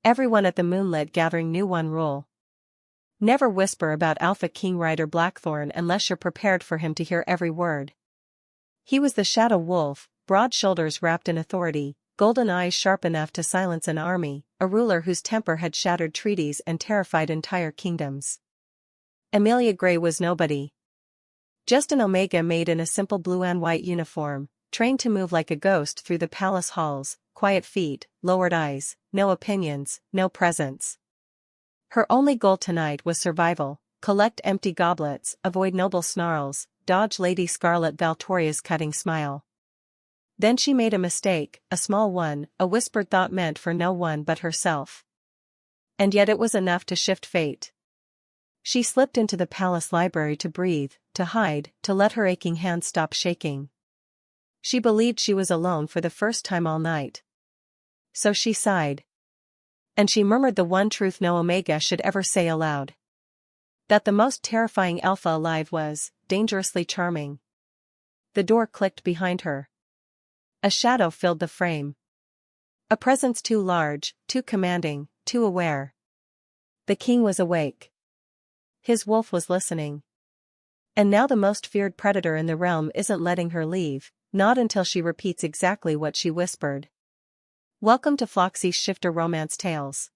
Everyone at the Moonlit Gathering knew one rule. Never whisper about Alpha King Ryder Blackthorn unless you're prepared for him to hear every word. He was the shadow wolf, broad shoulders wrapped in authority, golden eyes sharp enough to silence an army, a ruler whose temper had shattered treaties and terrified entire kingdoms. Emilia Grey was nobody. Just an Omega maid in a simple blue and white uniform, trained to move like a ghost through the palace halls, quiet feet, lowered eyes, no opinions, no presence. Her only goal tonight was survival, collect empty goblets, avoid noble snarls, dodge Lady Scarlett Valtoria's cutting smile. Then she made a mistake, a small one, a whispered thought meant for no one but herself. And yet it was enough to shift fate. She slipped into the palace library to breathe, to hide, to let her aching hands stop shaking. She believed she was alone for the first time all night. So she sighed. And she murmured the one truth no Omega should ever say aloud. That the most terrifying alpha alive was dangerously charming. The door clicked behind her. A shadow filled the frame. A presence too large, too commanding, too aware. The king was awake. His wolf was listening. And now the most feared predator in the realm isn't letting her leave, not until she repeats exactly what she whispered. Welcome to Floxy's Shifter Romance Tales.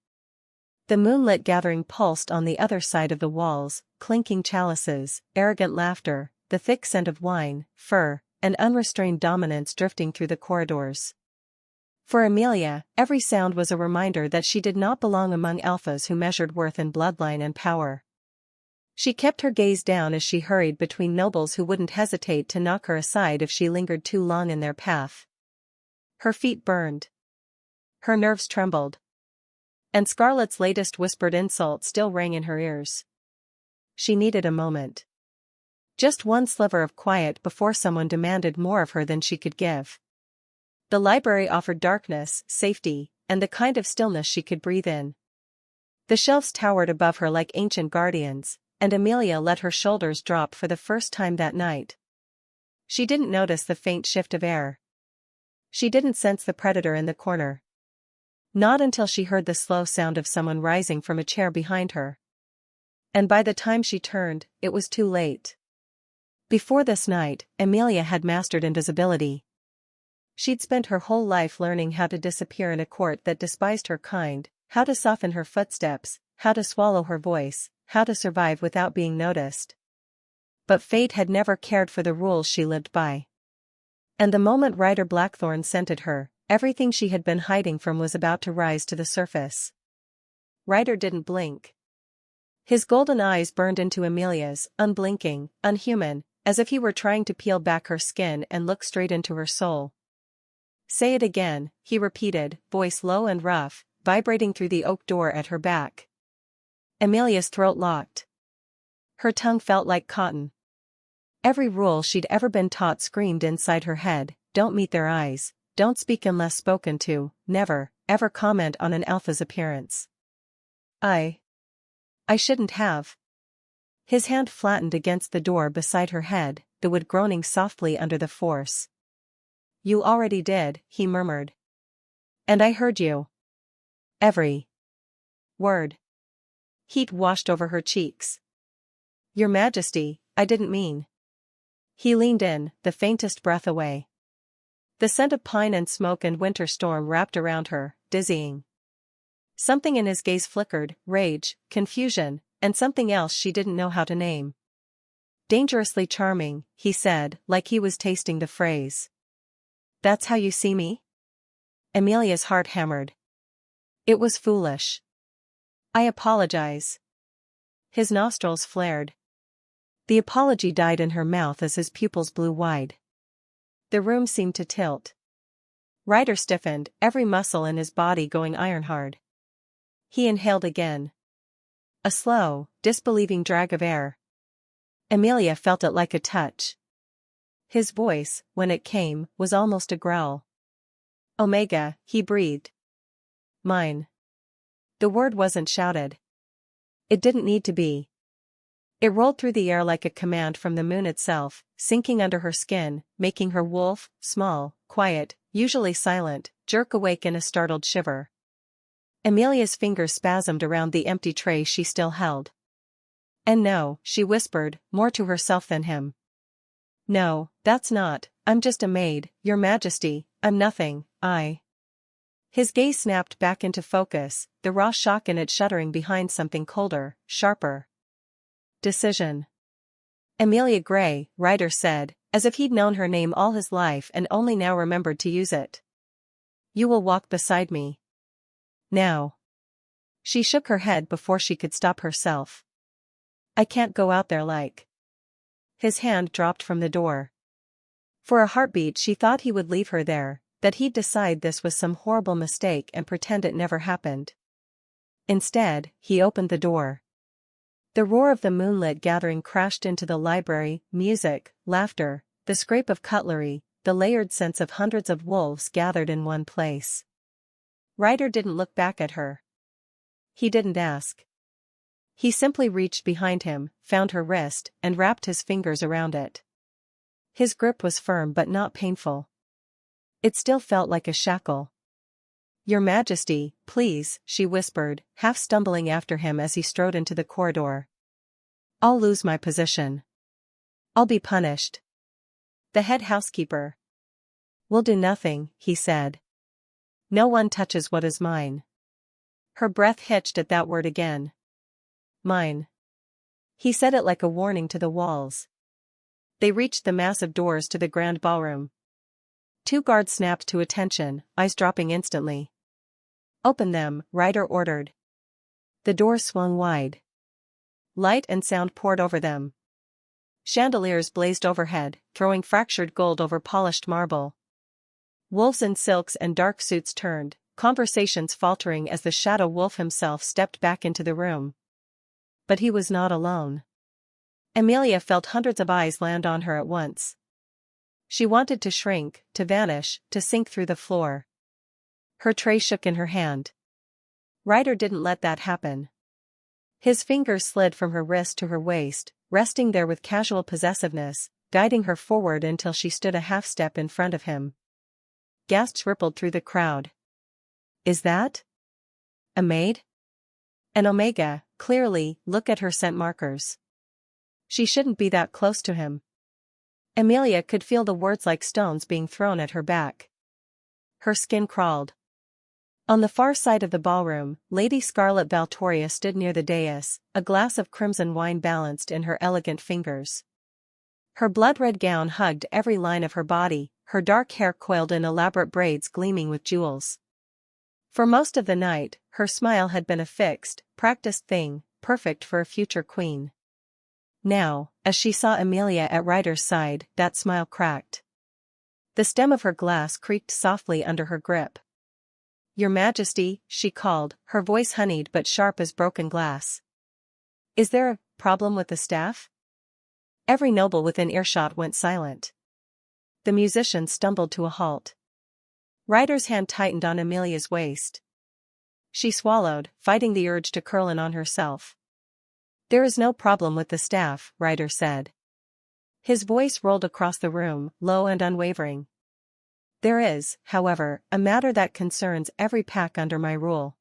The Moonlit Gathering pulsed on the other side of the walls, clinking chalices, arrogant laughter, the thick scent of wine, fur, and unrestrained dominance drifting through the corridors. For Emilia, every sound was a reminder that she did not belong among alphas who measured worth in bloodline and power. She kept her gaze down as she hurried between nobles who wouldn't hesitate to knock her aside if she lingered too long in their path. Her feet burned. Her nerves trembled. And Scarlett's latest whispered insult still rang in her ears. She needed a moment. Just one sliver of quiet before someone demanded more of her than she could give. The library offered darkness, safety, and the kind of stillness she could breathe in. The shelves towered above her like ancient guardians, and Emilia let her shoulders drop for the first time that night. She didn't notice the faint shift of air. She didn't sense the predator in the corner. Not until she heard the slow sound of someone rising from a chair behind her. And by the time she turned, it was too late. Before this night, Emilia had mastered invisibility. She'd spent her whole life learning how to disappear in a court that despised her kind, how to soften her footsteps, how to swallow her voice, how to survive without being noticed. But fate had never cared for the rules she lived by. And the moment Ryder Blackthorn scented her, everything she had been hiding from was about to rise to the surface. Ryder didn't blink. His golden eyes burned into Emilia's, unblinking, unhuman, as if he were trying to peel back her skin and look straight into her soul. Say it again, he repeated, voice low and rough, vibrating through the oak door at her back. Emilia's throat locked. Her tongue felt like cotton. Every rule she'd ever been taught screamed inside her head, don't meet their eyes, don't speak unless spoken to, never, ever comment on an alpha's appearance. I shouldn't have. His hand flattened against the door beside her head, the wood groaning softly under the force. You already did, he murmured. And I heard you. Every word. Heat washed over her cheeks. Your Majesty, I didn't mean. He leaned in, the faintest breath away. The scent of pine and smoke and winter storm wrapped around her, dizzying. Something in his gaze flickered, rage, confusion, and something else she didn't know how to name. Dangerously charming, he said, like he was tasting the phrase. That's how you see me? Emilia's heart hammered. It was foolish. I apologize. His nostrils flared. The apology died in her mouth as his pupils blew wide. The room seemed to tilt. Ryder stiffened, every muscle in his body going iron-hard. He inhaled again. A slow, disbelieving drag of air. Emilia felt it like a touch. His voice, when it came, was almost a growl. Omega, he breathed. Mine. The word wasn't shouted. It didn't need to be. It rolled through the air like a command from the moon itself, sinking under her skin, making her wolf, small, quiet, usually silent, jerk awake in a startled shiver. Emilia's fingers spasmed around the empty tray she still held. And no, she whispered, more to herself than him. No, that's not, I'm just a maid, your majesty, I'm nothing, His gaze snapped back into focus, the raw shock in it shuddering behind something colder, sharper. Decision. Emilia Grey, Ryder said, as if he'd known her name all his life and only now remembered to use it. You will walk beside me. Now. She shook her head before she could stop herself. I can't go out there like. His hand dropped from the door. For a heartbeat she thought he would leave her there, that he'd decide this was some horrible mistake and pretend it never happened. Instead, he opened the door. The roar of the Moonlit Gathering crashed into the library, music, laughter, the scrape of cutlery, the layered sense of hundreds of wolves gathered in one place. Ryder didn't look back at her. He didn't ask. He simply reached behind him, found her wrist, and wrapped his fingers around it. His grip was firm but not painful. It still felt like a shackle. Your Majesty, please, she whispered, half stumbling after him as he strode into the corridor. I'll lose my position. I'll be punished. The head housekeeper. Will do nothing, he said. No one touches what is mine. Her breath hitched at that word again. Mine. He said it like a warning to the walls. They reached the massive doors to the grand ballroom. 2 guards snapped to attention, eyes dropping instantly. Open them, Ryder ordered. The doors swung wide. Light and sound poured over them. Chandeliers blazed overhead, throwing fractured gold over polished marble. Wolves in silks and dark suits turned, conversations faltering as the shadow wolf himself stepped back into the room. But he was not alone. Emilia felt hundreds of eyes land on her at once. She wanted to shrink, to vanish, to sink through the floor. Her tray shook in her hand. Ryder didn't let that happen. His fingers slid from her wrist to her waist, resting there with casual possessiveness, guiding her forward until she stood a half step in front of him. Gasps rippled through the crowd. Is that a maid? An Omega, clearly, look at her scent markers. She shouldn't be that close to him. Emilia could feel the words like stones being thrown at her back. Her skin crawled. On the far side of the ballroom, Lady Scarlett Valtoria stood near the dais, a glass of crimson wine balanced in her elegant fingers. Her blood-red gown hugged every line of her body, her dark hair coiled in elaborate braids gleaming with jewels. For most of the night, her smile had been a fixed, practiced thing, perfect for a future queen. Now, as she saw Emilia at Ryder's side, that smile cracked. The stem of her glass creaked softly under her grip. Your Majesty, she called, her voice honeyed but sharp as broken glass. Is there a problem with the staff? Every noble within earshot went silent. The musicians stumbled to a halt. Ryder's hand tightened on Emilia's waist. She swallowed, fighting the urge to curl in on herself. There is no problem with the staff, Ryder said. His voice rolled across the room, low and unwavering. There is, however, a matter that concerns every pack under my rule.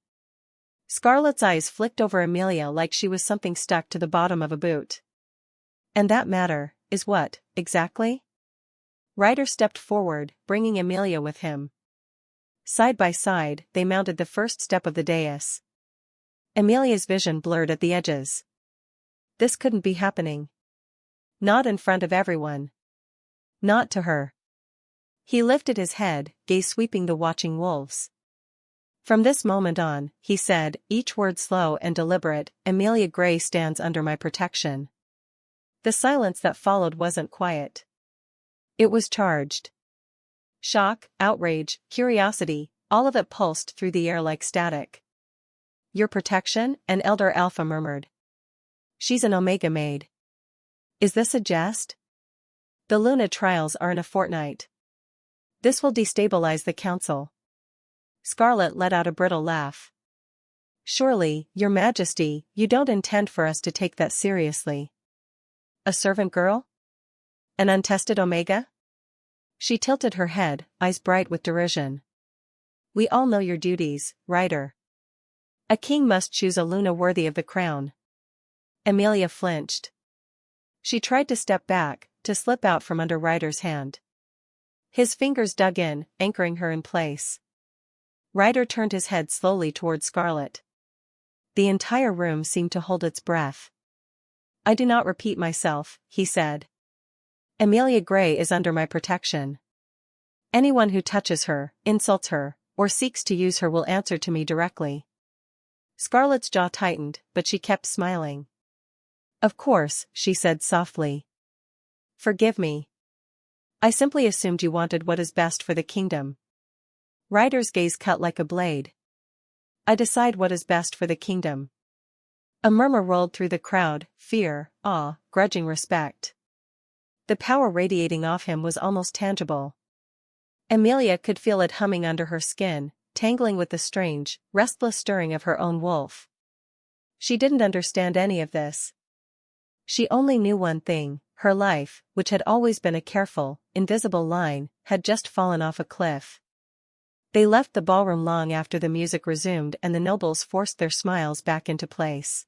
Scarlett's eyes flicked over Emilia like she was something stuck to the bottom of a boot. And that matter, is what, exactly? Ryder stepped forward, bringing Emilia with him. Side by side, they mounted the first step of the dais. Emilia's vision blurred at the edges. This couldn't be happening. Not in front of everyone. Not to her. He lifted his head, gaze sweeping the watching wolves. From this moment on, he said, each word slow and deliberate, Emilia Grey stands under my protection. The silence that followed wasn't quiet. It was charged. Shock, outrage, curiosity, all of it pulsed through the air like static. Your protection? An elder alpha murmured. She's an Omega maid. Is this a jest? The Luna trials are in a fortnight. This will destabilize the council. Scarlett let out a brittle laugh. Surely, Your Majesty, you don't intend for us to take that seriously. A servant girl? An untested Omega? She tilted her head, eyes bright with derision. We all know your duties, Ryder. A king must choose a Luna worthy of the crown. Emilia flinched. She tried to step back, to slip out from under Ryder's hand. His fingers dug in, anchoring her in place. Ryder turned his head slowly toward Scarlett. The entire room seemed to hold its breath. "I do not repeat myself," he said. "Emilia Grey is under my protection. Anyone who touches her, insults her, or seeks to use her will answer to me directly." Scarlett's jaw tightened, but she kept smiling. "Of course," she said softly. "Forgive me. I simply assumed you wanted what is best for the kingdom." Ryder's gaze cut like a blade. "I decide what is best for the kingdom." A murmur rolled through the crowd, fear, awe, grudging respect. The power radiating off him was almost tangible. Emilia could feel it humming under her skin, tangling with the strange, restless stirring of her own wolf. She didn't understand any of this. She only knew one thing: her life, which had always been a careful, invisible line, had just fallen off a cliff. They left the ballroom long after the music resumed and the nobles forced their smiles back into place.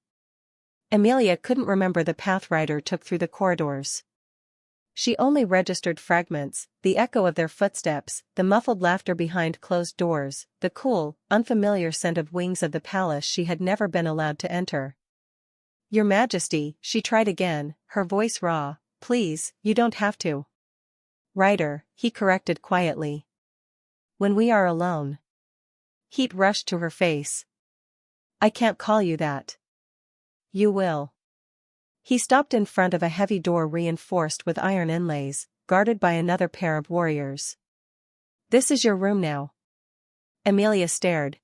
Emilia couldn't remember the path Ryder took through the corridors. She only registered fragments, the echo of their footsteps, the muffled laughter behind closed doors, the cool, unfamiliar scent of wings of the palace she had never been allowed to enter. "Your Majesty," she tried again, her voice raw, "please, you don't have to." "Ryder," he corrected quietly. "When we are alone." Heat rushed to her face. "I can't call you that." "You will." He stopped in front of a heavy door reinforced with iron inlays, guarded by another pair of warriors. "This is your room now." Emilia stared.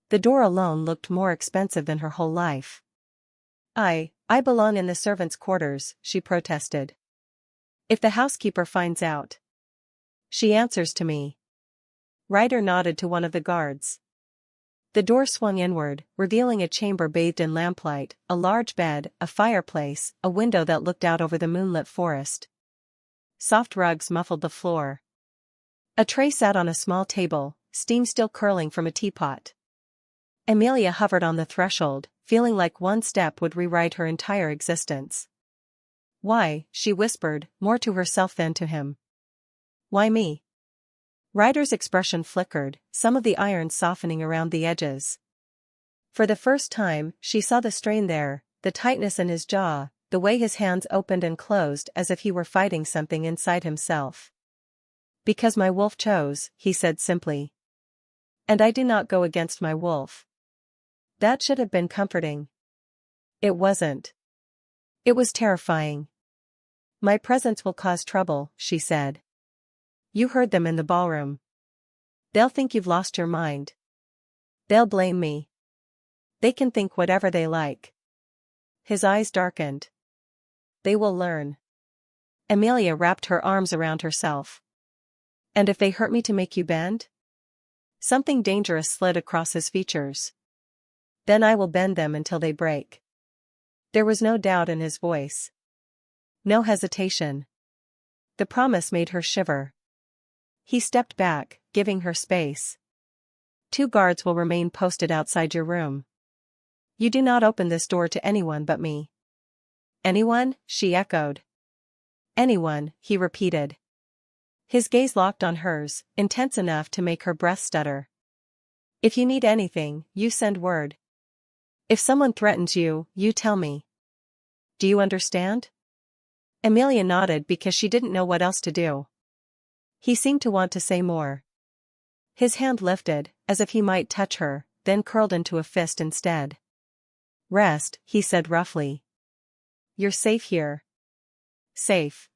The door alone looked more expensive than her whole life. I belong in the servants' quarters," she protested. "If the housekeeper finds out." "She answers to me." Ryder nodded to one of the guards. The door swung inward, revealing a chamber bathed in lamplight, a large bed, a fireplace, a window that looked out over the moonlit forest. Soft rugs muffled the floor. A tray sat on a small table, steam still curling from a teapot. Emilia hovered on the threshold, feeling like one step would rewrite her entire existence. "Why?" she whispered, more to herself than to him. "Why me?" Ryder's expression flickered, some of the iron softening around the edges. For the first time, she saw the strain there, the tightness in his jaw, the way his hands opened and closed as if he were fighting something inside himself. "Because my wolf chose," he said simply. "And I do not go against my wolf." That should have been comforting. It wasn't. It was terrifying. "My presence will cause trouble," she said. "You heard them in the ballroom. They'll think you've lost your mind. They'll blame me. They can think whatever they like." His eyes darkened. "They will learn." Emilia wrapped her arms around herself. "And if they hurt me to make you bend?" Something dangerous slid across his features. "Then I will bend them until they break." There was no doubt in his voice. No hesitation. The promise made her shiver. He stepped back, giving her space. "2 guards will remain posted outside your room. You do not open this door to anyone but me." "Anyone?" she echoed. "Anyone," he repeated. His gaze locked on hers, intense enough to make her breath stutter. "If you need anything, you send word. If someone threatens you, you tell me. Do you understand?" Emilia nodded because she didn't know what else to do. He seemed to want to say more. His hand lifted, as if he might touch her, then curled into a fist instead. "Rest," he said roughly. "You're safe here." Safe.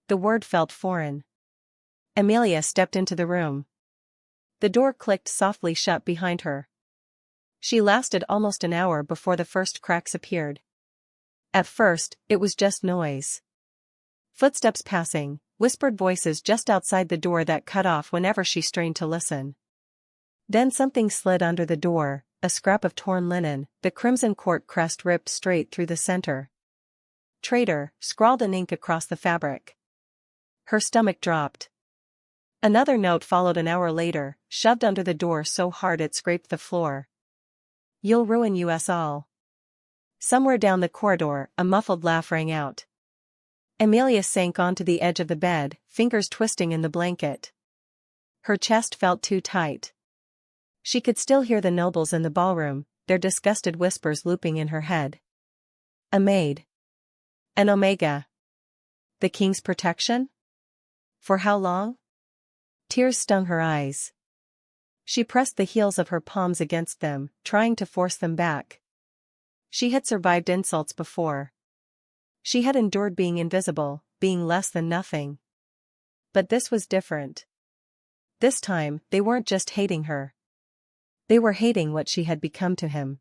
The word felt foreign. Emilia stepped into the room. The door clicked softly shut behind her. She lasted almost an hour before the first cracks appeared. At first, it was just noise. Footsteps passing, whispered voices just outside the door that cut off whenever she strained to listen. Then something slid under the door, a scrap of torn linen, the crimson court crest ripped straight through the center. "Traitor," scrawled in ink across the fabric. Her stomach dropped. Another note followed an hour later, shoved under the door so hard it scraped the floor. You'll ruin us all. Somewhere down the corridor, a muffled laugh rang out. Emilia sank onto the edge of the bed, fingers twisting in the blanket. Her chest felt too tight. She could still hear the nobles in the ballroom, their disgusted whispers looping in her head. A maid. An Omega. The king's protection? For how long? Tears stung her eyes. She pressed the heels of her palms against them, trying to force them back. She had survived insults before. She had endured being invisible, being less than nothing. But this was different. This time, they weren't just hating her. They were hating what she had become to him.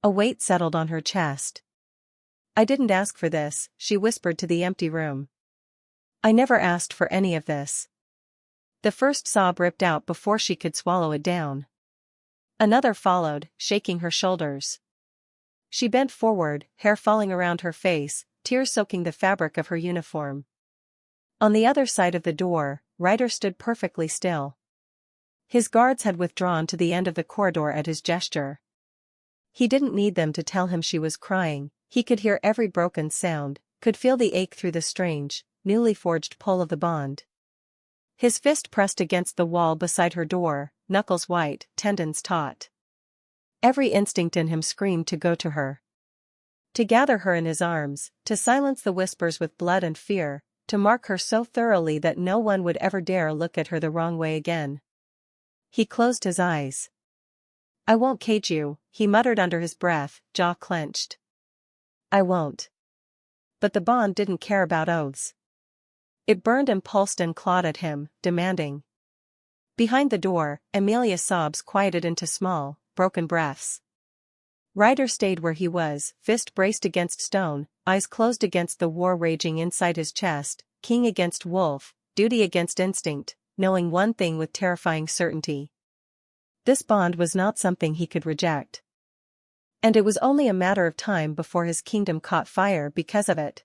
A weight settled on her chest. I didn't ask for this, she whispered to the empty room. I never asked for any of this. The first sob ripped out before she could swallow it down. Another followed, shaking her shoulders. She bent forward, hair falling around her face, tears soaking the fabric of her uniform. On the other side of the door, Ryder stood perfectly still. His guards had withdrawn to the end of the corridor at his gesture. He didn't need them to tell him she was crying, he could hear every broken sound, could feel the ache through the strange, newly forged pull of the bond. His fist pressed against the wall beside her door, knuckles white, tendons taut. Every instinct in him screamed to go to her. To gather her in his arms, to silence the whispers with blood and fear, to mark her so thoroughly that no one would ever dare look at her the wrong way again. He closed his eyes. I won't cage you, he muttered under his breath, jaw clenched. I won't. But the bond didn't care about oaths. It burned and pulsed and clawed at him, demanding. Behind the door, Emilia's sobs quieted into small, broken breaths. Ryder stayed where he was, fist braced against stone, eyes closed against the war raging inside his chest, king against wolf, duty against instinct, knowing one thing with terrifying certainty. This bond was not something he could reject. And it was only a matter of time before his kingdom caught fire because of it.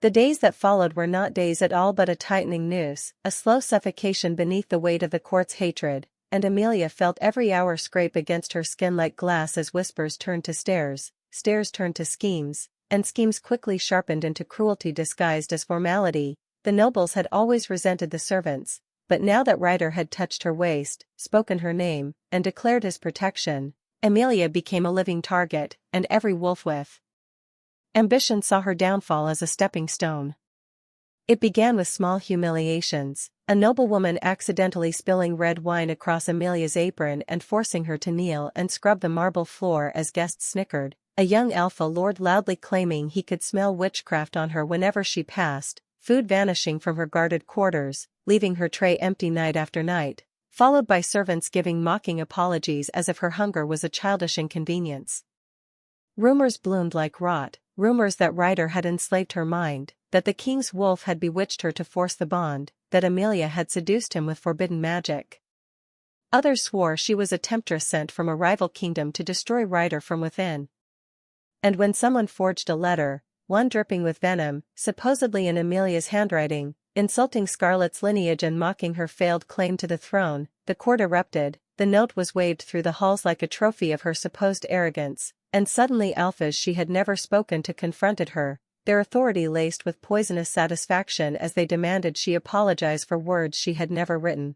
The days that followed were not days at all but a tightening noose, a slow suffocation beneath the weight of the court's hatred, and Emilia felt every hour scrape against her skin like glass as whispers turned to stares, stares turned to schemes, and schemes quickly sharpened into cruelty disguised as formality. The nobles had always resented the servants, but now that Ryder had touched her waist, spoken her name, and declared his protection, Emilia became a living target, and every wolf with ambition saw her downfall as a stepping stone. It began with small humiliations, a noblewoman accidentally spilling red wine across Emilia's apron and forcing her to kneel and scrub the marble floor as guests snickered, a young alpha lord loudly claiming he could smell witchcraft on her whenever she passed, food vanishing from her guarded quarters, leaving her tray empty night after night, followed by servants giving mocking apologies as if her hunger was a childish inconvenience. Rumors bloomed like rot, rumors that Ryder had enslaved her mind, that the king's wolf had bewitched her to force the bond, that Emilia had seduced him with forbidden magic. Others swore she was a temptress sent from a rival kingdom to destroy Ryder from within. And when someone forged a letter, one dripping with venom, supposedly in Emilia's handwriting, insulting Scarlett's lineage and mocking her failed claim to the throne, the court erupted, the note was waved through the halls like a trophy of her supposed arrogance, and suddenly alphas she had never spoken to confronted her, their authority laced with poisonous satisfaction as they demanded she apologize for words she had never written.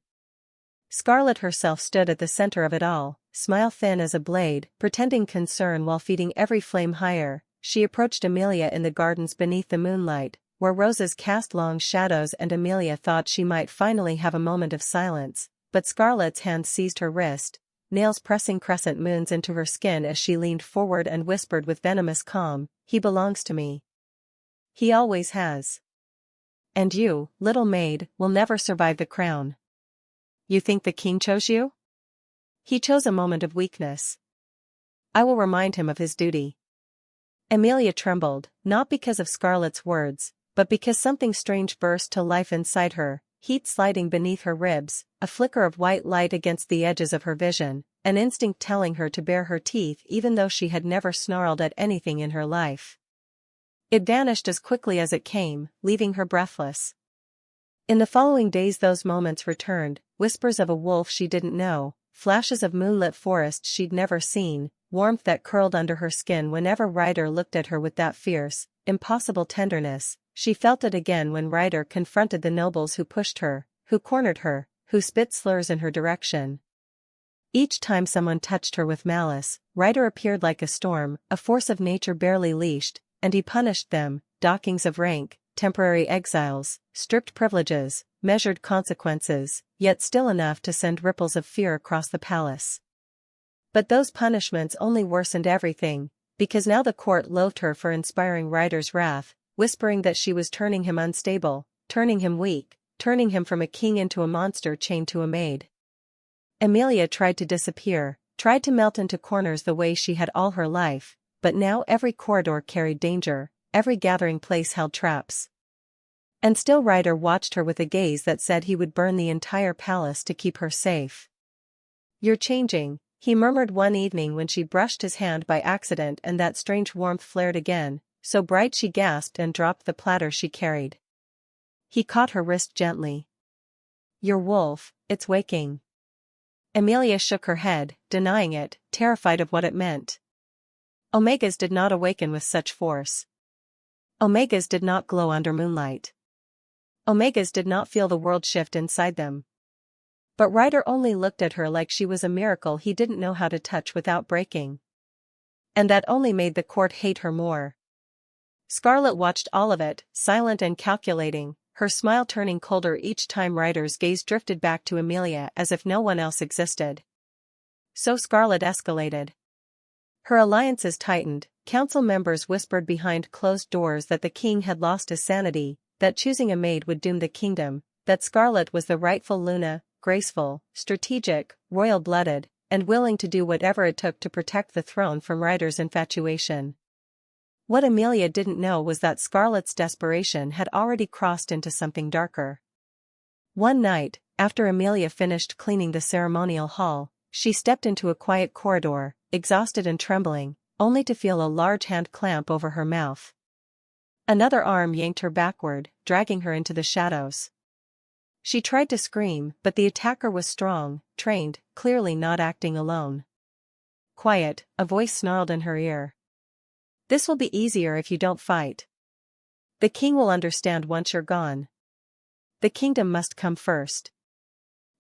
Scarlett herself stood at the center of it all, smile thin as a blade, pretending concern while feeding every flame higher. She approached Emilia in the gardens beneath the moonlight, where roses cast long shadows, and Emilia thought she might finally have a moment of silence, but Scarlett's hand seized her wrist, nails pressing crescent moons into her skin as she leaned forward and whispered with venomous calm, "He belongs to me. He always has. And you, little maid, will never survive the crown. You think the king chose you? He chose a moment of weakness. I will remind him of his duty." Emilia trembled, not because of Scarlett's words, but because something strange burst to life inside her, heat sliding beneath her ribs, a flicker of white light against the edges of her vision, an instinct telling her to bare her teeth even though she had never snarled at anything in her life. It vanished as quickly as it came, leaving her breathless. In the following days those moments returned, whispers of a wolf she didn't know, flashes of moonlit forest she'd never seen, warmth that curled under her skin whenever Ryder looked at her with that fierce, impossible tenderness. She felt it again when Ryder confronted the nobles who pushed her, who cornered her, who spit slurs in her direction. Each time someone touched her with malice, Ryder appeared like a storm, a force of nature barely leashed, and he punished them, dockings of rank, temporary exiles, stripped privileges, measured consequences, yet still enough to send ripples of fear across the palace. But those punishments only worsened everything, because now the court loathed her for inspiring Ryder's wrath, whispering that she was turning him unstable, turning him weak, turning him from a king into a monster chained to a maid. Emilia tried to disappear, tried to melt into corners the way she had all her life, but now every corridor carried danger, every gathering place held traps. And still Ryder watched her with a gaze that said he would burn the entire palace to keep her safe. "You're changing," he murmured one evening when she brushed his hand by accident and that strange warmth flared again, so bright she gasped and dropped the platter she carried. He caught her wrist gently. "Your wolf, it's waking." Emilia shook her head, denying it, terrified of what it meant. Omegas did not awaken with such force. Omegas did not glow under moonlight. Omegas did not feel the world shift inside them. But Ryder only looked at her like she was a miracle he didn't know how to touch without breaking. And that only made the court hate her more. Scarlett watched all of it, silent and calculating, her smile turning colder each time Ryder's gaze drifted back to Emilia as if no one else existed. So Scarlett escalated. Her alliances tightened, council members whispered behind closed doors that the king had lost his sanity, that choosing a maid would doom the kingdom, that Scarlett was the rightful Luna, graceful, strategic, royal-blooded, and willing to do whatever it took to protect the throne from Ryder's infatuation. What Emilia didn't know was that Scarlett's desperation had already crossed into something darker. One night, after Emilia finished cleaning the ceremonial hall, she stepped into a quiet corridor, exhausted and trembling, only to feel a large hand clamp over her mouth. Another arm yanked her backward, dragging her into the shadows. She tried to scream, but the attacker was strong, trained, clearly not acting alone. "Quiet," a voice snarled in her ear. "This will be easier if you don't fight. The king will understand once you're gone. The kingdom must come first."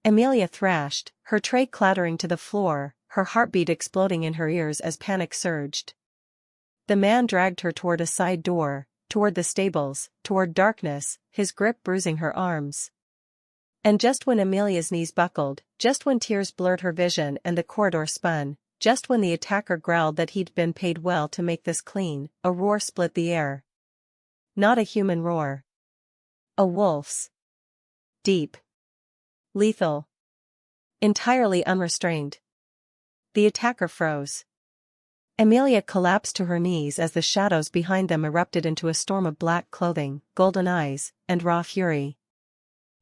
Emilia thrashed, her tray clattering to the floor, her heartbeat exploding in her ears as panic surged. The man dragged her toward a side door, toward the stables, toward darkness, his grip bruising her arms. And just when Emilia's knees buckled, just when tears blurred her vision and the corridor spun, just when the attacker growled that he'd been paid well to make this clean, a roar split the air. Not a human roar. A wolf's. Deep. Lethal. Entirely unrestrained. The attacker froze. Emilia collapsed to her knees as the shadows behind them erupted into a storm of black clothing, golden eyes, and raw fury.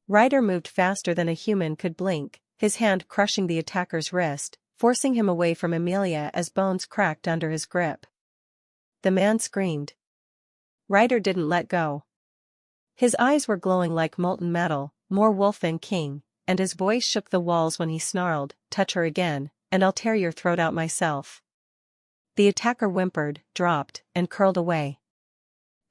Ryder moved faster than a human could blink, his hand crushing the attacker's wrist, forcing him away from Emilia as bones cracked under his grip. The man screamed. Ryder didn't let go. His eyes were glowing like molten metal, more wolf than king, and his voice shook the walls when he snarled, "Touch her again, and I'll tear your throat out myself." The attacker whimpered, dropped, and curled away.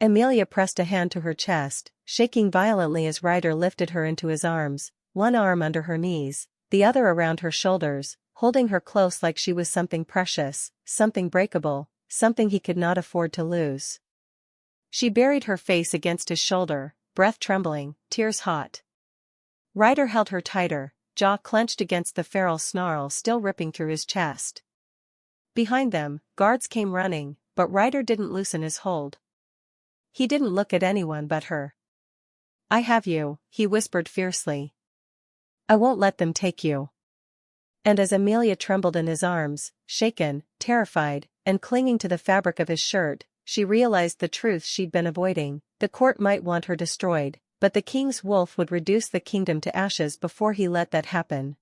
Emilia pressed a hand to her chest, shaking violently as Ryder lifted her into his arms, one arm under her knees, the other around her shoulders, holding her close like she was something precious, something breakable, something he could not afford to lose. She buried her face against his shoulder, breath trembling, tears hot. Ryder held her tighter, jaw clenched against the feral snarl still ripping through his chest. Behind them, guards came running, but Ryder didn't loosen his hold. He didn't look at anyone but her. "I have you," he whispered fiercely. "I won't let them take you." And as Emilia trembled in his arms, shaken, terrified, and clinging to the fabric of his shirt, she realized the truth she'd been avoiding. The court might want her destroyed, but the king's wolf would reduce the kingdom to ashes before he let that happen.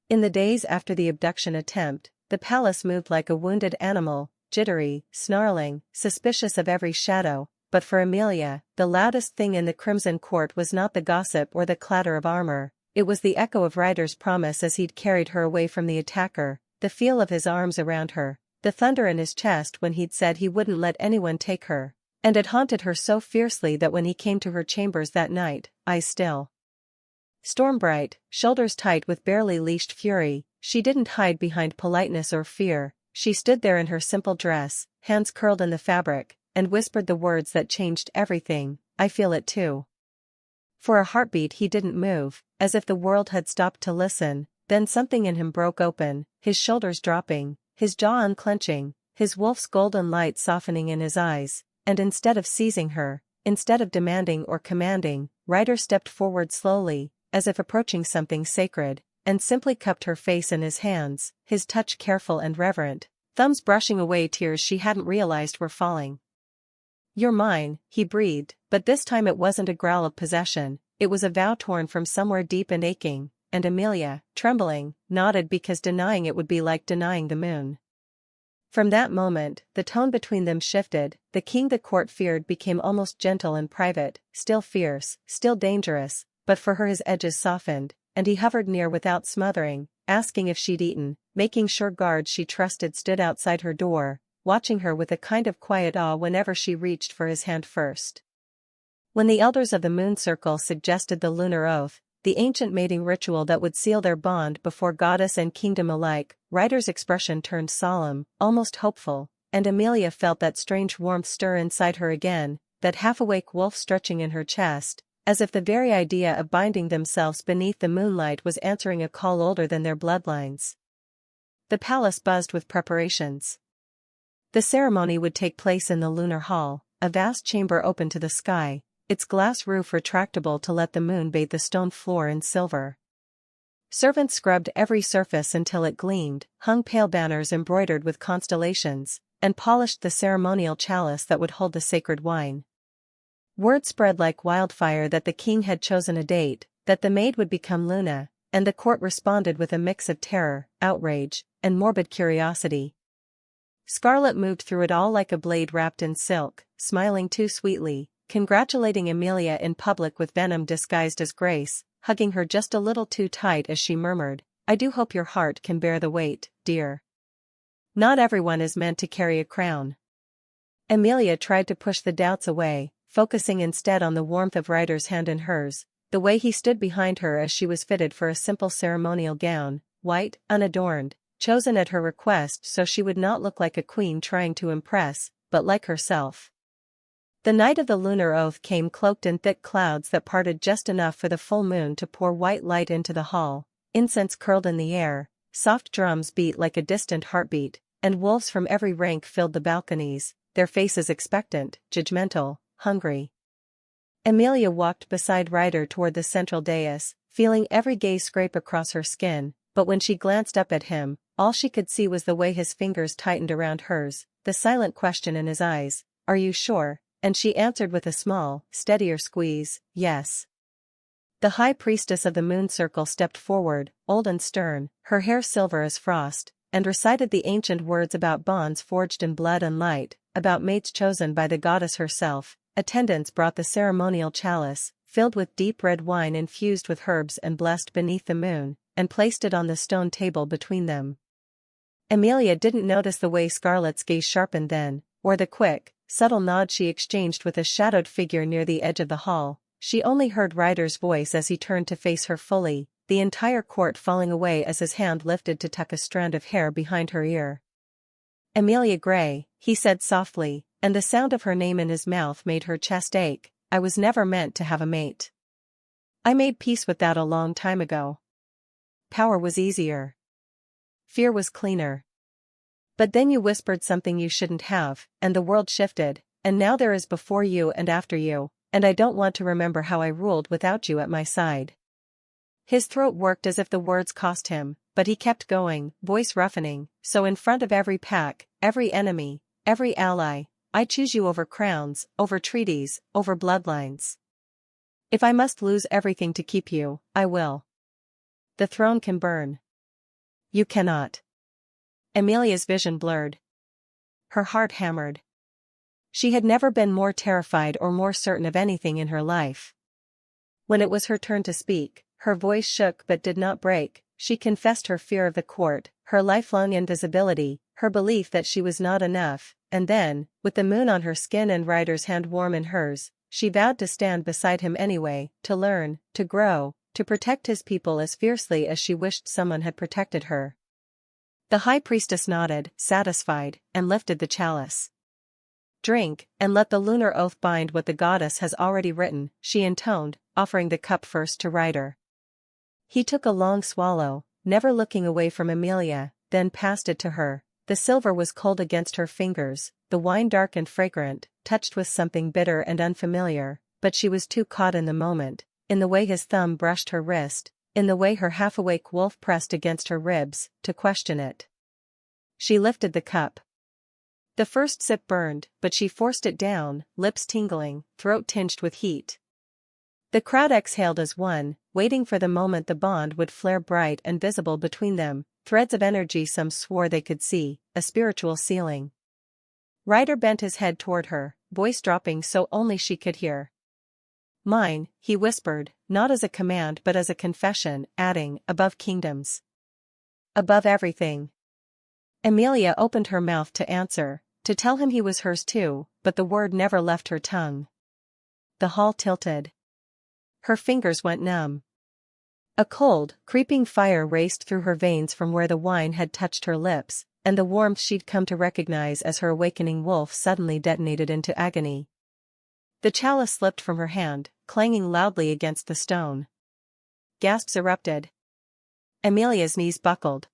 In the days after the abduction attempt, the palace moved like a wounded animal, jittery, snarling, suspicious of every shadow, but for Emilia, the loudest thing in the Crimson Court was not the gossip or the clatter of armor, It was the echo of Ryder's promise as he'd carried her away from the attacker, the feel of his arms around her, the thunder in his chest when he'd said he wouldn't let anyone take her, and it haunted her so fiercely that when he came to her chambers that night, eyes still storm-bright, shoulders tight with barely leashed fury, she didn't hide behind politeness or fear, she stood there in her simple dress, hands curled in the fabric, and whispered the words that changed everything, "I feel it too." For a heartbeat he didn't move, as if the world had stopped to listen, then something in him broke open, his shoulders dropping, his jaw unclenching, his wolf's golden light softening in his eyes, and instead of seizing her, instead of demanding or commanding, Ryder stepped forward slowly, as if approaching something sacred, and simply cupped her face in his hands, his touch careful and reverent, thumbs brushing away tears she hadn't realized were falling. "You're mine," he breathed, but this time it wasn't a growl of possession, it was a vow torn from somewhere deep and aching, and Emilia, trembling, nodded because denying it would be like denying the moon. From that moment, the tone between them shifted, the king the court feared became almost gentle and private, still fierce, still dangerous, but for her his edges softened, and he hovered near without smothering, asking if she'd eaten, making sure guards she trusted stood outside her door, watching her with a kind of quiet awe whenever she reached for his hand first. When the elders of the moon circle suggested the lunar oath, the ancient mating ritual that would seal their bond before goddess and kingdom alike, Ryder's expression turned solemn, almost hopeful, and Emilia felt that strange warmth stir inside her again, that half-awake wolf stretching in her chest, as if the very idea of binding themselves beneath the moonlight was answering a call older than their bloodlines. The palace buzzed with preparations. The ceremony would take place in the lunar hall, a vast chamber open to the sky, its glass roof retractable to let the moon bathe the stone floor in silver. Servants scrubbed every surface until it gleamed, hung pale banners embroidered with constellations, and polished the ceremonial chalice that would hold the sacred wine. Word spread like wildfire that the king had chosen a date, that the maid would become Luna, and the court responded with a mix of terror, outrage, and morbid curiosity. Scarlett moved through it all like a blade wrapped in silk, smiling too sweetly, congratulating Emilia in public with venom disguised as grace, hugging her just a little too tight as she murmured, "I do hope your heart can bear the weight, dear. Not everyone is meant to carry a crown." Emilia tried to push the doubts away, focusing instead on the warmth of Ryder's hand in hers, the way he stood behind her as she was fitted for a simple ceremonial gown, white, unadorned, chosen at her request so she would not look like a queen trying to impress, but like herself. The night of the lunar oath came cloaked in thick clouds that parted just enough for the full moon to pour white light into the hall, incense curled in the air, soft drums beat like a distant heartbeat, and wolves from every rank filled the balconies, their faces expectant, judgmental, hungry. Emilia walked beside Ryder toward the central dais, feeling every gaze scrape across her skin, but when she glanced up at him, all she could see was the way his fingers tightened around hers, the silent question in his eyes, "Are you sure?" And she answered with a small, steadier squeeze, "Yes." The high priestess of the moon circle stepped forward, old and stern, her hair silver as frost, and recited the ancient words about bonds forged in blood and light, about mates chosen by the goddess herself. Attendants brought the ceremonial chalice, filled with deep red wine infused with herbs and blessed beneath the moon, and placed it on the stone table between them. Emilia didn't notice the way Scarlett's gaze sharpened then, or the quick, subtle nod she exchanged with a shadowed figure near the edge of the hall. She only heard Ryder's voice as he turned to face her fully, the entire court falling away as his hand lifted to tuck a strand of hair behind her ear. "Emilia Grey," he said softly, and the sound of her name in his mouth made her chest ache. "I was never meant to have a mate. I made peace with that a long time ago. Power was easier. Fear was cleaner. But then you whispered something you shouldn't have, and the world shifted, and now there is before you and after you, and I don't want to remember how I ruled without you at my side." His throat worked as if the words cost him, but he kept going, voice roughening, "So in front of every pack, every enemy, every ally, I choose you over crowns, over treaties, over bloodlines. If I must lose everything to keep you, I will. The throne can burn. You cannot." Emilia's vision blurred. Her heart hammered. She had never been more terrified or more certain of anything in her life. When it was her turn to speak, her voice shook but did not break. She confessed her fear of the court, her lifelong invisibility, her belief that she was not enough, and then, with the moon on her skin and Ryder's hand warm in hers, she vowed to stand beside him anyway, to learn, to grow, to protect his people as fiercely as she wished someone had protected her. The high priestess nodded, satisfied, and lifted the chalice. "Drink, and let the lunar oath bind what the goddess has already written," she intoned, offering the cup first to Ryder. He took a long swallow, never looking away from Emilia, then passed it to her. The silver was cold against her fingers, the wine dark and fragrant, touched with something bitter and unfamiliar, but she was too caught in the moment, in the way his thumb brushed her wrist, in the way her half-awake wolf pressed against her ribs, to question it. She lifted the cup. The first sip burned, but she forced it down, lips tingling, throat tinged with heat. The crowd exhaled as one, waiting for the moment the bond would flare bright and visible between them, threads of energy some swore they could see, a spiritual ceiling. Ryder bent his head toward her, voice dropping so only she could hear. "Mine," he whispered, not as a command but as a confession, adding, "above kingdoms. Above everything." Emilia opened her mouth to answer, to tell him he was hers too, but the word never left her tongue. The hall tilted. Her fingers went numb. A cold, creeping fire raced through her veins from where the wine had touched her lips, and the warmth she'd come to recognize as her awakening wolf suddenly detonated into agony. The chalice slipped from her hand, clanging loudly against the stone. Gasps erupted. Emilia's knees buckled.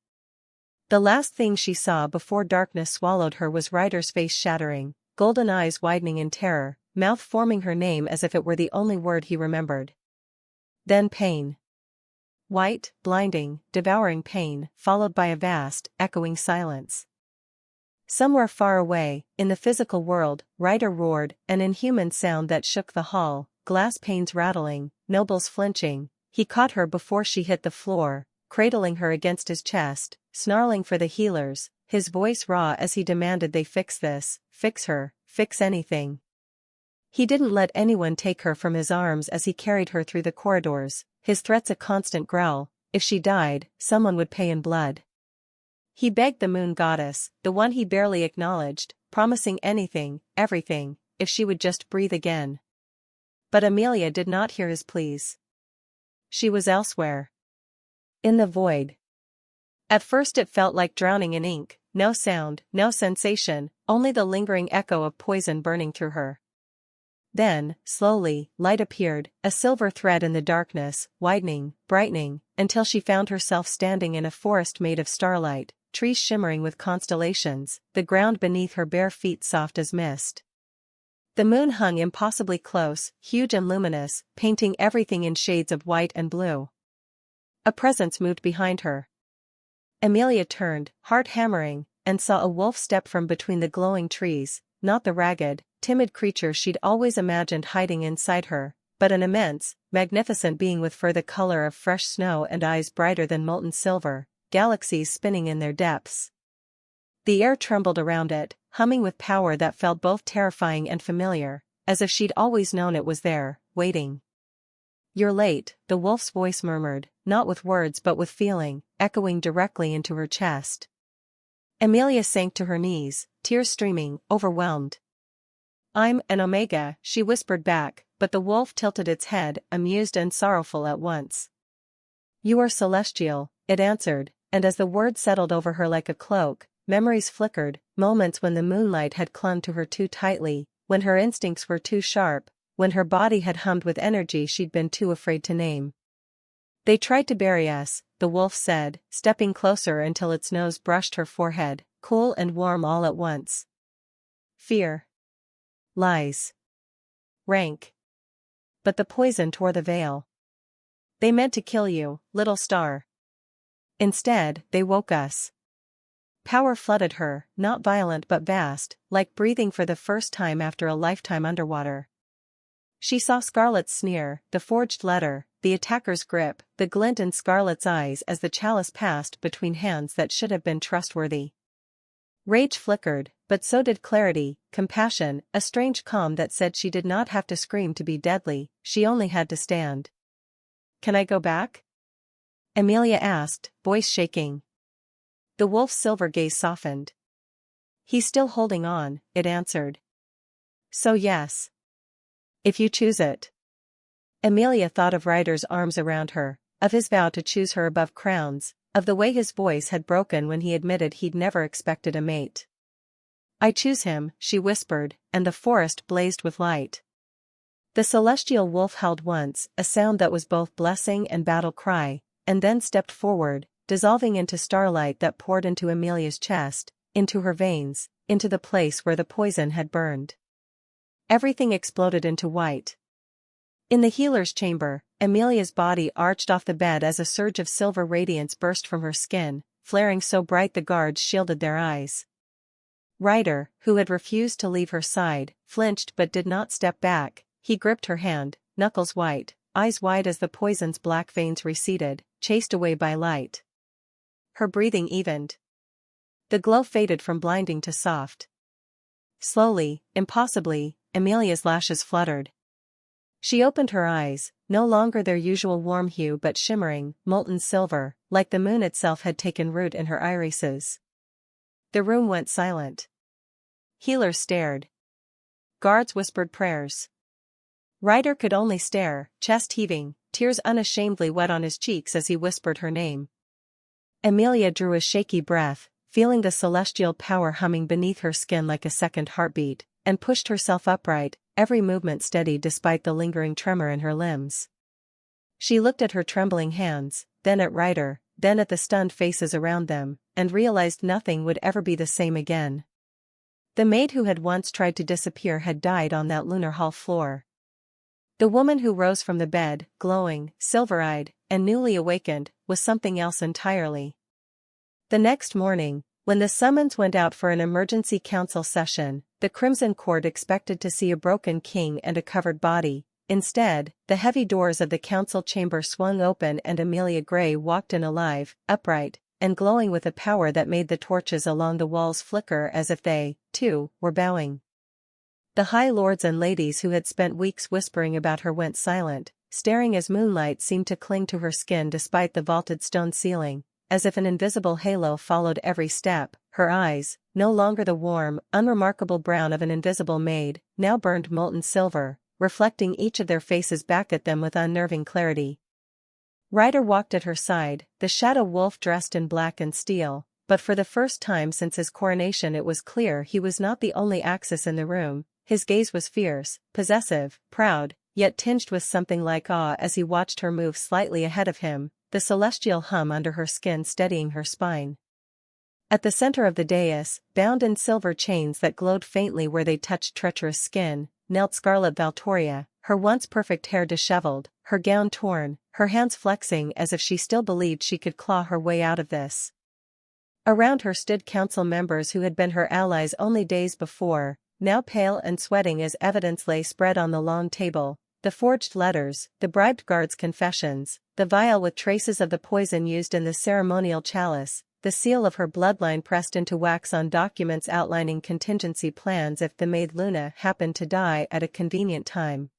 The last thing she saw before darkness swallowed her was Ryder's face shattering, golden eyes widening in terror, mouth forming her name as if it were the only word he remembered. Then pain. White, blinding, devouring pain, followed by a vast, echoing silence. Somewhere far away, in the physical world, Ryder roared, an inhuman sound that shook the hall, glass panes rattling, nobles flinching. He caught her before she hit the floor, cradling her against his chest, snarling for the healers, his voice raw as he demanded they fix this, fix her, fix anything. He didn't let anyone take her from his arms as he carried her through the corridors, his threats a constant growl. If she died, someone would pay in blood. He begged the moon goddess, the one he barely acknowledged, promising anything, everything, if she would just breathe again. But Emilia did not hear his pleas. She was elsewhere. In the void. At first it felt like drowning in ink, no sound, no sensation, only the lingering echo of poison burning through her. Then, slowly, light appeared, a silver thread in the darkness, widening, brightening, until she found herself standing in a forest made of starlight, trees shimmering with constellations, the ground beneath her bare feet soft as mist. The moon hung impossibly close, huge and luminous, painting everything in shades of white and blue. A presence moved behind her. Emilia turned, heart hammering, and saw a wolf step from between the glowing trees, not the ragged, timid creature she'd always imagined hiding inside her, but an immense, magnificent being with fur the color of fresh snow and eyes brighter than molten silver, galaxies spinning in their depths. The air trembled around it, humming with power that felt both terrifying and familiar, as if she'd always known it was there, waiting. "You're late," the wolf's voice murmured, not with words but with feeling, echoing directly into her chest. Emilia sank to her knees, tears streaming, overwhelmed. "I'm an Omega," she whispered back, but the wolf tilted its head, amused and sorrowful at once. "You are celestial," it answered, and as the word settled over her like a cloak, memories flickered, moments when the moonlight had clung to her too tightly, when her instincts were too sharp, when her body had hummed with energy she'd been too afraid to name. "They tried to bury us," the wolf said, stepping closer until its nose brushed her forehead, cool and warm all at once. "Fear. Lies. Rank. But the poison tore the veil. They meant to kill you, little star. Instead, they woke us." Power flooded her, not violent but vast, like breathing for the first time after a lifetime underwater. She saw Scarlett's sneer, the forged letter, the attacker's grip, the glint in Scarlett's eyes as the chalice passed between hands that should have been trustworthy. Rage flickered, but so did clarity, compassion, a strange calm that said she did not have to scream to be deadly, she only had to stand. "Can I go back?" Emilia asked, voice shaking. The wolf's silver gaze softened. He's still holding on, it answered. So yes. If you choose it. Emilia thought of Ryder's arms around her, of his vow to choose her above crowns, of the way his voice had broken when he admitted he'd never expected a mate. I choose him, she whispered, and the forest blazed with light. The celestial wolf howled once, a sound that was both blessing and battle cry, and then stepped forward, dissolving into starlight that poured into Emilia's chest, into her veins, into the place where the poison had burned. Everything exploded into white. In the healer's chamber, Emilia's body arched off the bed as a surge of silver radiance burst from her skin, flaring so bright the guards shielded their eyes. Ryder, who had refused to leave her side, flinched but did not step back. He gripped her hand, knuckles white, eyes wide as the poison's black veins receded, chased away by light. Her breathing evened. The glow faded from blinding to soft. Slowly, impossibly, Emilia's lashes fluttered. She opened her eyes, no longer their usual warm hue but shimmering, molten silver, like the moon itself had taken root in her irises. The room went silent. Healers stared. Guards whispered prayers. Ryder could only stare, chest heaving, tears unashamedly wet on his cheeks as he whispered her name. Emilia drew a shaky breath, feeling the celestial power humming beneath her skin like a second heartbeat, and pushed herself upright, every movement steady despite the lingering tremor in her limbs. She looked at her trembling hands, then at Ryder, then at the stunned faces around them, and realized nothing would ever be the same again. The maid who had once tried to disappear had died on that lunar hall floor. The woman who rose from the bed, glowing, silver-eyed, and newly awakened, was something else entirely. The next morning, when the summons went out for an emergency council session, the Crimson Court expected to see a broken king and a covered body. Instead, the heavy doors of the council chamber swung open and Emilia Grey walked in alive, upright, and glowing with a power that made the torches along the walls flicker as if they, too, were bowing. The high lords and ladies who had spent weeks whispering about her went silent, staring as moonlight seemed to cling to her skin despite the vaulted stone ceiling, as if an invisible halo followed every step. Her eyes, no longer the warm, unremarkable brown of an invisible maid, now burned molten silver, reflecting each of their faces back at them with unnerving clarity. Ryder walked at her side, the shadow wolf dressed in black and steel, but for the first time since his coronation it was clear he was not the only axis in the room. His gaze was fierce, possessive, proud, yet tinged with something like awe as he watched her move slightly ahead of him, the celestial hum under her skin steadying her spine. At the center of the dais, bound in silver chains that glowed faintly where they touched treacherous skin, knelt Scarlett Valtoria, her once perfect hair disheveled, her gown torn, her hands flexing as if she still believed she could claw her way out of this. Around her stood council members who had been her allies only days before, now pale and sweating as evidence lay spread on the long table, the forged letters, the bribed guards' confessions, the vial with traces of the poison used in the ceremonial chalice, the seal of her bloodline pressed into wax on documents outlining contingency plans if the maid Luna happened to die at a convenient time.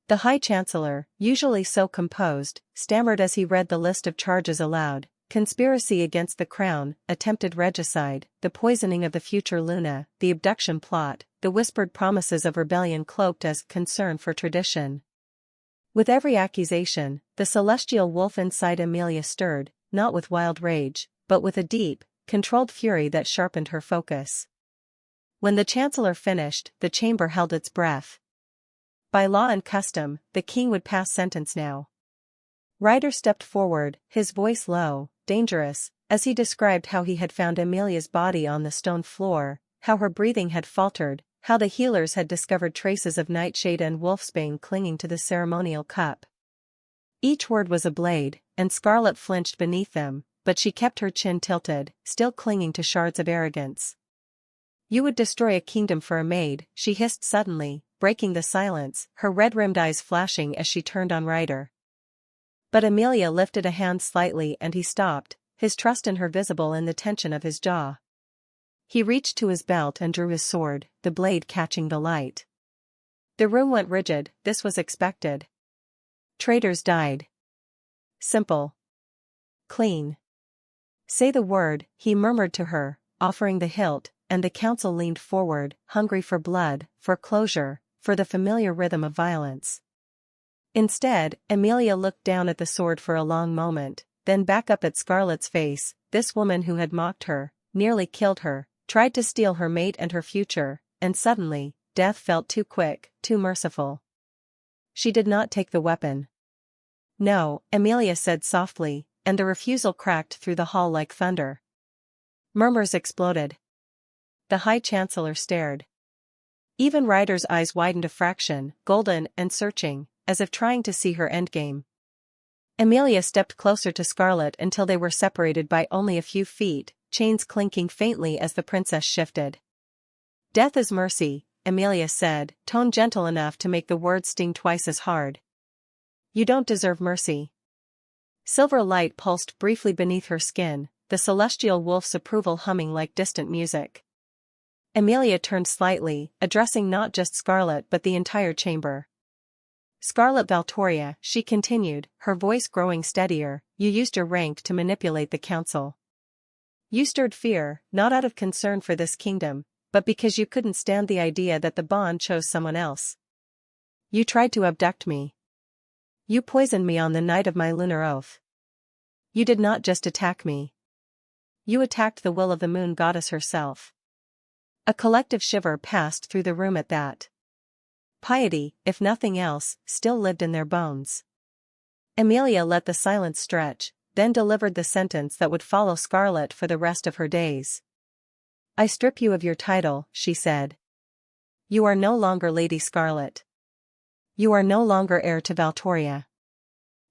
The High Chancellor, usually so composed, stammered as he read the list of charges aloud. Conspiracy against the crown, attempted regicide, the poisoning of the future Luna, the abduction plot, the whispered promises of rebellion cloaked as concern for tradition. With every accusation, the celestial wolf inside Emilia stirred, not with wild rage, but with a deep, controlled fury that sharpened her focus. When the Chancellor finished, the chamber held its breath. By law and custom, the king would pass sentence now. Ryder stepped forward, his voice low, dangerous, as he described how he had found Emilia's body on the stone floor, how her breathing had faltered, how the healers had discovered traces of nightshade and wolfsbane clinging to the ceremonial cup. Each word was a blade, and Scarlett flinched beneath them, but she kept her chin tilted, still clinging to shards of arrogance. You would destroy a kingdom for a maid, she hissed suddenly, breaking the silence, her red-rimmed eyes flashing as she turned on Ryder. But Emilia lifted a hand slightly and he stopped, his trust in her visible in the tension of his jaw. He reached to his belt and drew his sword, the blade catching the light. The room went rigid, this was expected. Traitors died. Simple. clean. Say the word, he murmured to her, offering the hilt, and the council leaned forward, hungry for blood, for closure, for the familiar rhythm of violence. Instead, Emilia looked down at the sword for a long moment, then back up at Scarlett's face. This woman who had mocked her, nearly killed her, tried to steal her mate and her future, and suddenly, death felt too quick, too merciful. She did not take the weapon. No, Emilia said softly, and the refusal cracked through the hall like thunder. Murmurs exploded. The High Chancellor stared. Even Ryder's eyes widened a fraction, golden and searching, as if trying to see her endgame. Emilia stepped closer to Scarlett until they were separated by only a few feet, chains clinking faintly as the princess shifted. Death is mercy, Emilia said, tone gentle enough to make the words sting twice as hard. You don't deserve mercy. Silver light pulsed briefly beneath her skin, the celestial wolf's approval humming like distant music. Emilia turned slightly, addressing not just Scarlett but the entire chamber. Scarlett Valtoria, she continued, her voice growing steadier, you used your rank to manipulate the council. You stirred fear, not out of concern for this kingdom, but because you couldn't stand the idea that the bond chose someone else. You tried to abduct me. You poisoned me on the night of my lunar oath. You did not just attack me. You attacked the will of the moon goddess herself. A collective shiver passed through the room at that. Piety, if nothing else, still lived in their bones. Emilia let the silence stretch, then delivered the sentence that would follow Scarlett for the rest of her days. I strip you of your title, she said. You are no longer Lady Scarlett. You are no longer heir to Valtoria.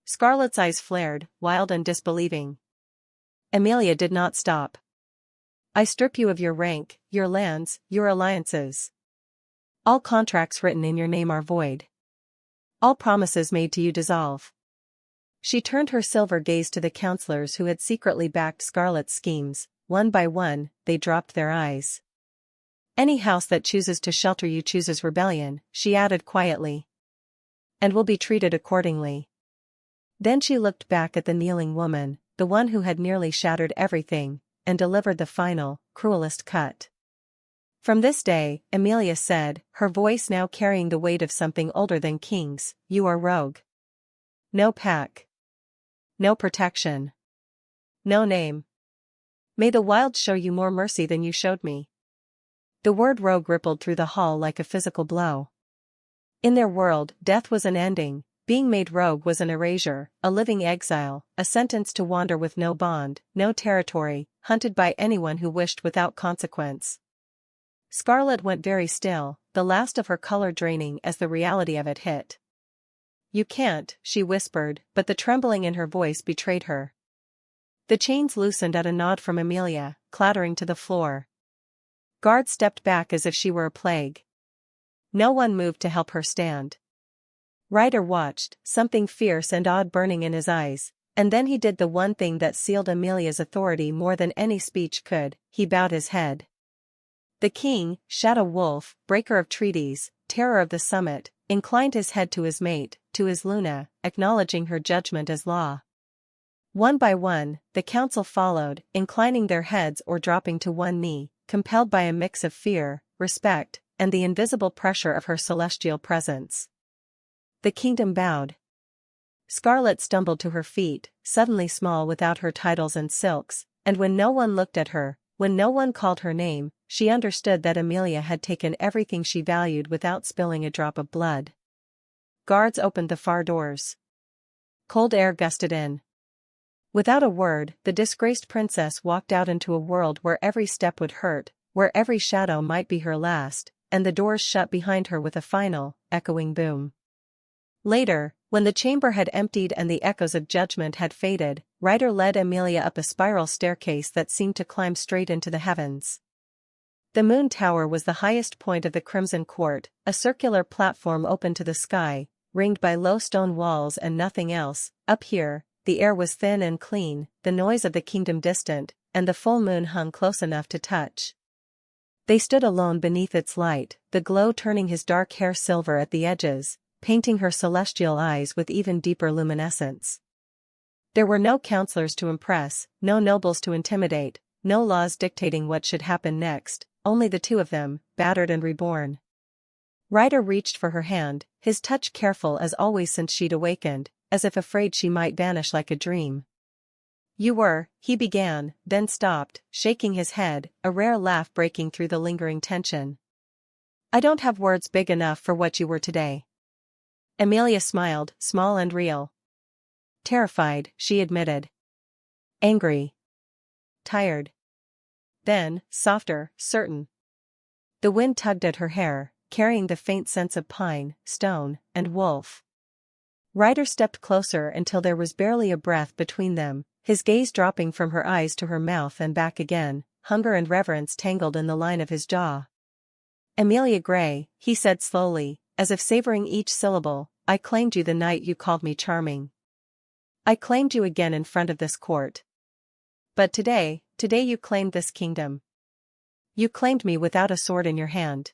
Scarlett's eyes flared, wild and disbelieving. Emilia did not stop. I strip you of your rank, your lands, your alliances. All contracts written in your name are void. All promises made to you dissolve. She turned her silver gaze to the counselors who had secretly backed Scarlett's schemes. One by one, they dropped their eyes. Any house that chooses to shelter you chooses rebellion, she added quietly. And will be treated accordingly. Then she looked back at the kneeling woman, the one who had nearly shattered everything, and delivered the final, cruelest cut. From this day, Emilia said, her voice now carrying the weight of something older than kings, you are rogue. No pack. No protection. No name. May the wild show you more mercy than you showed me. The word rogue rippled through the hall like a physical blow. In their world, death was an ending, being made rogue was an erasure, a living exile, a sentence to wander with no bond, no territory, hunted by anyone who wished without consequence. Scarlett went very still, the last of her color draining as the reality of it hit. You can't, she whispered, but the trembling in her voice betrayed her. The chains loosened at a nod from Emilia, clattering to the floor. Guards stepped back as if she were a plague. No one moved to help her stand. Ryder watched, something fierce and odd burning in his eyes, and then he did the one thing that sealed Emilia's authority more than any speech could, he bowed his head. The king, Shadow Wolf, breaker of treaties, terror of the summit, inclined his head to his mate, to his Luna, acknowledging her judgment as law. One by one, the council followed, inclining their heads or dropping to one knee, compelled by a mix of fear, respect, and the invisible pressure of her celestial presence. The kingdom bowed. Scarlett stumbled to her feet, suddenly small without her titles and silks, and when no one looked at her, when no one called her name, she understood that Emilia had taken everything she valued without spilling a drop of blood. Guards opened the far doors. Cold air gusted in. Without a word, the disgraced princess walked out into a world where every step would hurt, where every shadow might be her last, and the doors shut behind her with a final, echoing boom. Later, when the chamber had emptied and the echoes of judgment had faded, Ryder led Emilia up a spiral staircase that seemed to climb straight into the heavens. The moon tower was the highest point of the Crimson Court, a circular platform open to the sky, ringed by low stone walls and nothing else. Up here, the air was thin and clean, the noise of the kingdom distant, and the full moon hung close enough to touch. They stood alone beneath its light, the glow turning his dark hair silver at the edges, painting her celestial eyes with even deeper luminescence. There were no counselors to impress, no nobles to intimidate, no laws dictating what should happen next, only the two of them, battered and reborn. Ryder reached for her hand, his touch careful as always since she'd awakened, as if afraid she might vanish like a dream. "You were," he began, then stopped, shaking his head, a rare laugh breaking through the lingering tension. "I don't have words big enough for what you were today." Emilia smiled, small and real. "Terrified," she admitted. "Angry. Tired." Then, softer, certain. The wind tugged at her hair, carrying the faint sense of pine, stone, and wolf. Ryder stepped closer until there was barely a breath between them, his gaze dropping from her eyes to her mouth and back again, hunger and reverence tangled in the line of his jaw. "Emilia Grey," he said slowly, as if savoring each syllable, "I claimed you the night you called me charming. I claimed you again in front of this court. But today you claimed this kingdom. You claimed me without a sword in your hand."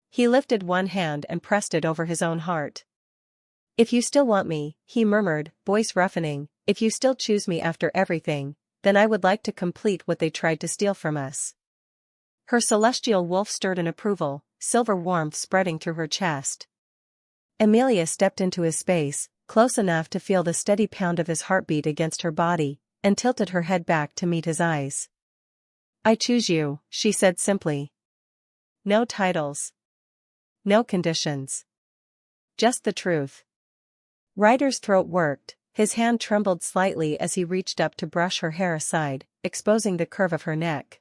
He lifted one hand and pressed it over his own heart. "If you still want me," he murmured, voice roughening, "if you still choose me after everything, then I would like to complete what they tried to steal from us." Her celestial wolf stirred in approval, silver warmth spreading through her chest. Emilia stepped into his space, close enough to feel the steady pound of his heartbeat against her body, and tilted her head back to meet his eyes. "I choose you," she said simply. "No titles. No conditions. Just the truth." Ryder's throat worked, his hand trembled slightly as he reached up to brush her hair aside, exposing the curve of her neck.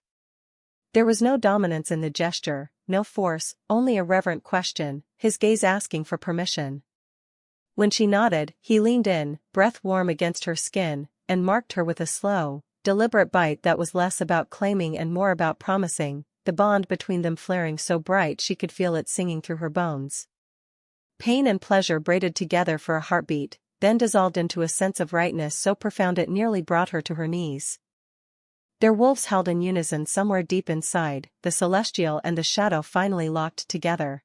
There was no dominance in the gesture, no force, only a reverent question, his gaze asking for permission. When she nodded, he leaned in, breath warm against her skin, and marked her with a slow, deliberate bite that was less about claiming and more about promising, the bond between them flaring so bright she could feel it singing through her bones. Pain and pleasure braided together for a heartbeat, then dissolved into a sense of rightness so profound it nearly brought her to her knees. Their wolves held in unison somewhere deep inside, the celestial and the shadow finally locked together.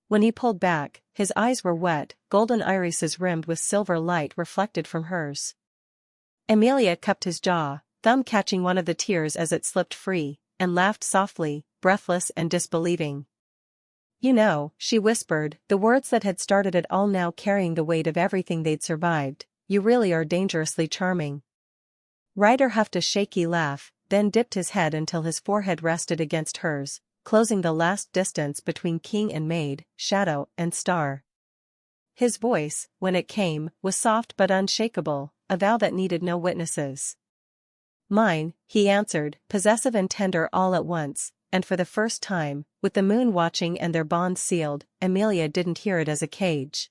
When he pulled back, his eyes were wet, golden irises rimmed with silver light reflected from hers. Emilia cupped his jaw, thumb catching one of the tears as it slipped free, and laughed softly, breathless and disbelieving. "You know," she whispered, the words that had started it all now carrying the weight of everything they'd survived, "you really are dangerously charming." Ryder huffed a shaky laugh, then dipped his head until his forehead rested against hers, closing the last distance between king and maid, shadow and star. His voice, when it came, was soft but unshakable, a vow that needed no witnesses. "Mine," he answered, possessive and tender all at once, and for the first time, with the moon watching and their bond sealed, Emilia didn't hear it as a cage.